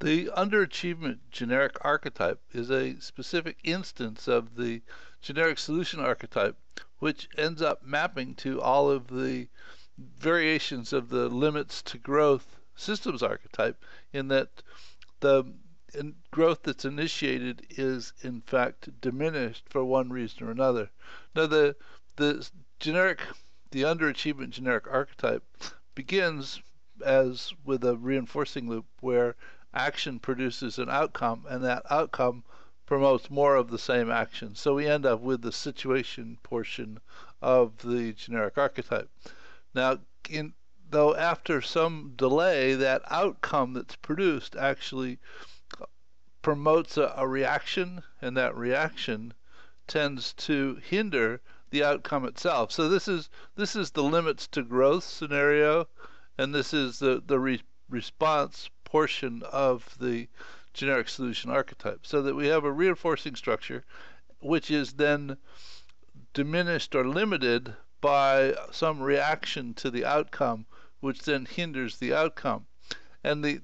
The underachievement generic archetype is a specific instance of the generic solution archetype, which ends up mapping to all of the variations of the limits to growth systems archetype, in that the growth that's initiated is in fact diminished for one reason or another. Now the underachievement generic archetype begins as with a reinforcing loop where action produces an outcome, and that outcome promotes more of the same action. So we end up with the situation portion of the generic archetype. Now, though after some delay, that outcome that's produced actually promotes a reaction, and that reaction tends to hinder the outcome itself. So this is the limits to growth scenario, and this is the response portion of the generic solution archetype, so that we have a reinforcing structure which is then diminished or limited by some reaction to the outcome, which then hinders the outcome. And the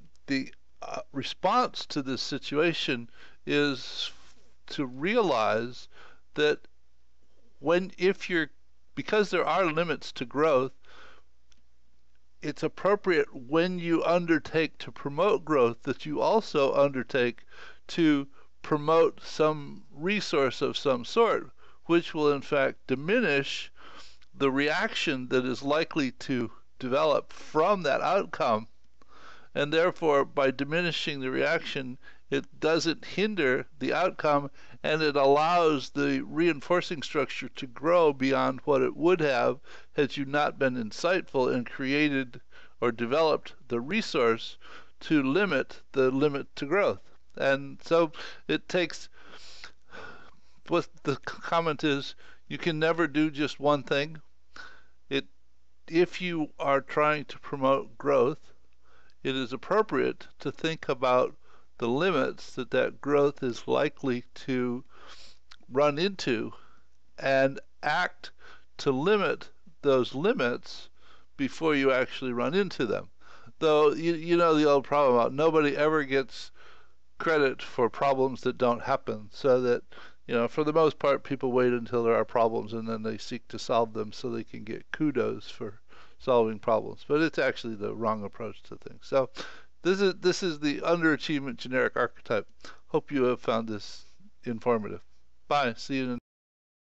response to this situation is to realize that because there are limits to growth, it's appropriate when you undertake to promote growth that you also undertake to promote some resource of some sort, which will in fact diminish the reaction that is likely to develop from that outcome. And therefore, by diminishing the reaction, it doesn't hinder the outcome, and it allows the reinforcing structure to grow beyond what it would have had you not been insightful and created or developed the resource to limit the limit to growth. And so it takes, what the comment is, you can never do just one thing. If you are trying to promote growth, it is appropriate to think about the limits that growth is likely to run into and act to limit those limits before you actually run into them. Though you know the old problem about nobody ever gets credit for problems that don't happen, so that for the most part people wait until there are problems and then they seek to solve them so they can get kudos for solving problems. But it's actually the wrong approach to things. So this is the underachievement generic archetype. Hope you have found this informative. Bye. See you in